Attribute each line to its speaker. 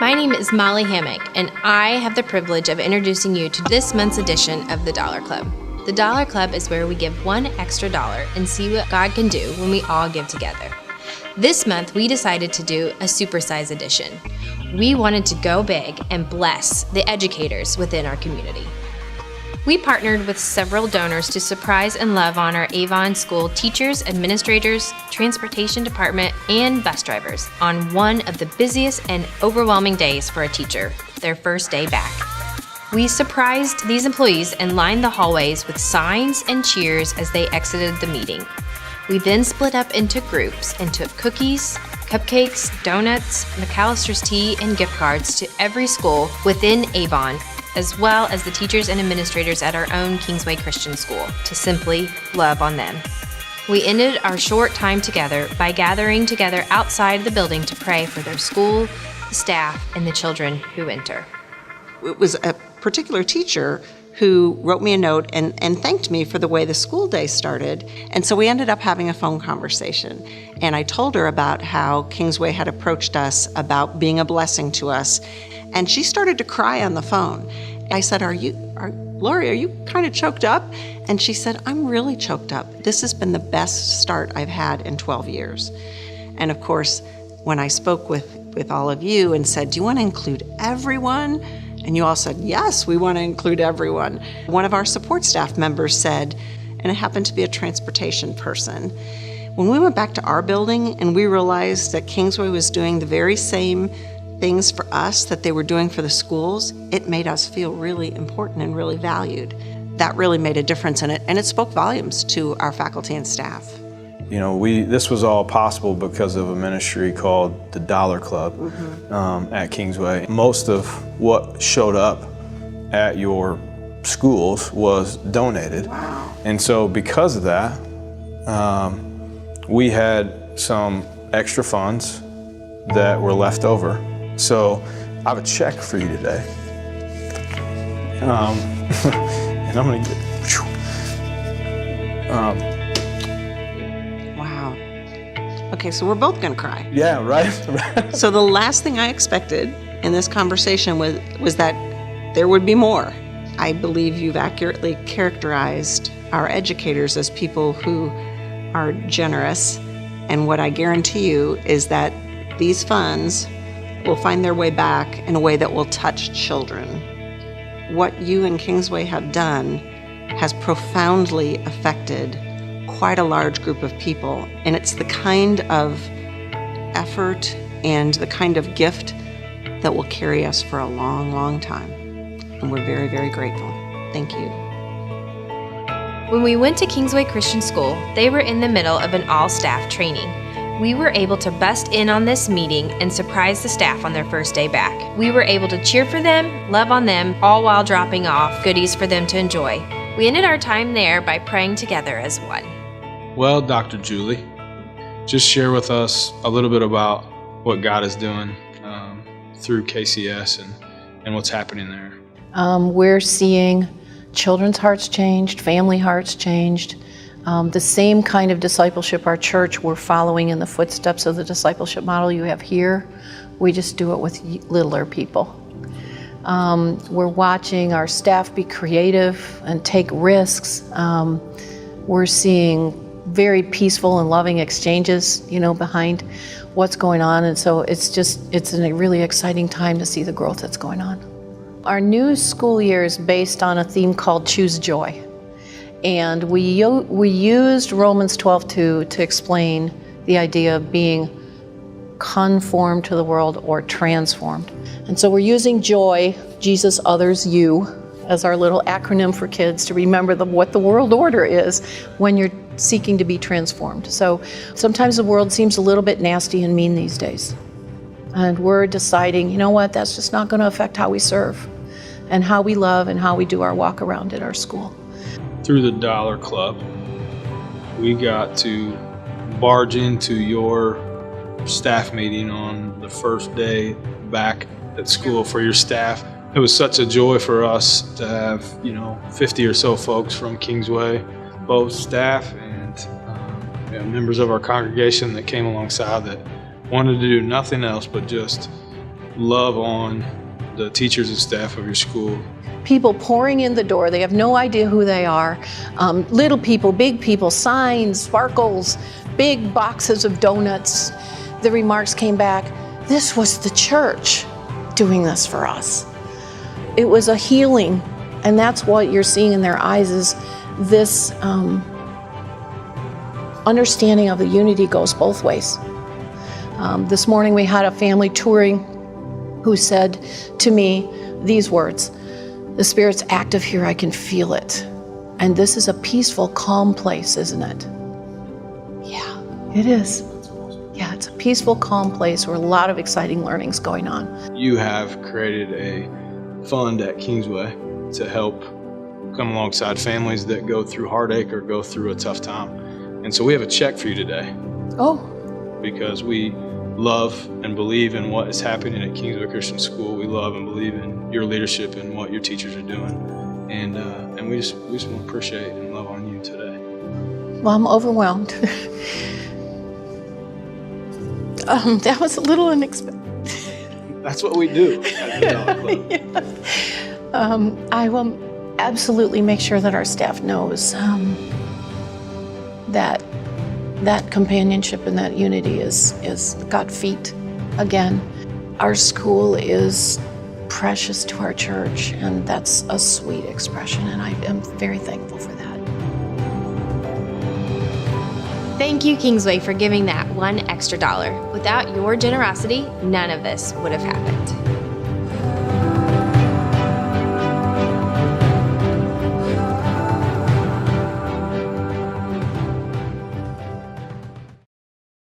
Speaker 1: My name is Molly Hammack, and I have the privilege of introducing you to this month's edition of the Dollar Club. The Dollar Club is where we give $1 extra and see what God can do when we all give together. This month, we decided to do a Supersize edition. We wanted to go big and bless the educators within our community. We partnered with several donors to surprise and love on our Avon school teachers, administrators, transportation department, and bus drivers on one of the busiest and overwhelming days for a teacher, their first day back. We surprised these employees and lined the hallways with signs and cheers as they exited the meeting. We then split up into groups and took cookies, cupcakes, donuts, McAllister's tea, and gift cards to every school within Avon, as well as the teachers and administrators at our own Kingsway Christian School, to simply love on them. We ended our short time together by gathering together outside the building to pray for their school, the staff, and the children who enter.
Speaker 2: It was a particular teacher who wrote me a note and thanked me for the way the school day started. And so we ended up having a phone conversation. And I told her about how Kingsway had approached us about being a blessing to us. And she started to cry on the phone. I said, Lori, are you kind of choked up? And she said, I'm really choked up. This has been the best start I've had in 12 years. And of course, when I spoke with all of you and said, do you want to include everyone? And you all said, yes, we want to include everyone. One of our support staff members said, and it happened to be a transportation person, when we went back to our building and we realized that Kingsway was doing the very same things for us that they were doing for the schools, it made us feel really important and really valued. That really made a difference in it, and it spoke volumes to our faculty and staff.
Speaker 3: You know, this was all possible because of a ministry called the Dollar Club at Kingsway. Most of what showed up at your schools was donated.
Speaker 2: Wow.
Speaker 3: And so because of that, we had some extra funds that were left over. So I have a check for you today. And I'm gonna get,
Speaker 2: Wow. Okay, so we're both gonna cry.
Speaker 3: yeah, right?
Speaker 2: So the last thing I expected in this conversation was that there would be more. I believe you've accurately characterized our educators as people who are generous. And what I guarantee you is that these funds will find their way back in a way that will touch children. What you and Kingsway have done has profoundly affected quite a large group of people, and it's the kind of effort and the kind of gift that will carry us for a long, long time. And we're very, very grateful. Thank you.
Speaker 1: When we went to Kingsway Christian School, they were in the middle of an all-staff training. We were able to bust in on this meeting and surprise the staff on their first day back. We were able to cheer for them, love on them, all while dropping off goodies for them to enjoy. We ended our time there by praying together as one.
Speaker 4: Well, Dr. Julie, just share with us a little bit about what God is doing through KCS and what's happening there.
Speaker 5: We're seeing children's hearts changed, family hearts changed. The same kind of discipleship our church, we're following in the footsteps of the discipleship model you have here. We just do it with littler people. We're watching our staff be creative and take risks. We're seeing very peaceful and loving exchanges, behind what's going on. And so it's a really exciting time to see the growth that's going on. Our new school year is based on a theme called Choose Joy. And we used Romans 12:2 to explain the idea of being conformed to the world or transformed. And so we're using joy, Jesus, others, you, as our little acronym for kids to remember what the world order is when you're seeking to be transformed. So sometimes the world seems a little bit nasty and mean these days. And we're deciding, that's just not going to affect how we serve and how we love and how we do our walk around at our school.
Speaker 4: Through the Dollar Club, we got to barge into your staff meeting on the first day back at school for your staff. It was such a joy for us to have, 50 or so folks from Kingsway, both staff and members of our congregation that came alongside that wanted to do nothing else but just love on the teachers and staff of your school.
Speaker 5: People pouring in the door, they have no idea who they are. Little people, big people, signs, sparkles, big boxes of donuts. The remarks came back, this was the church doing this for us. It was a healing, and that's what you're seeing in their eyes is this understanding of the unity goes both ways. This morning we had a family touring who said to me these words, the Spirit's active here, I can feel it. And this is a peaceful, calm place, isn't it? Yeah, it is. Yeah, it's a peaceful, calm place where a lot of exciting learning's going on.
Speaker 4: You have created a fund at Kingsway to help come alongside families that go through heartache or go through a tough time. And so we have a check for you today.
Speaker 5: Oh.
Speaker 4: Because we love and believe in what is happening at Kingsway Christian School. We love and believe in your leadership and what your teachers are doing. And we just want to appreciate and love on you today.
Speaker 5: Well, I'm overwhelmed. That was a little unexpected.
Speaker 4: That's what we do at the Dollar Club.
Speaker 5: I will absolutely make sure that our staff knows that companionship and that unity is got feet again. Our school is precious to our church, and that's a sweet expression, and I am very thankful for that.
Speaker 1: Thank you, Kingsway, for giving that $1 extra. Without your generosity, none of this would have happened.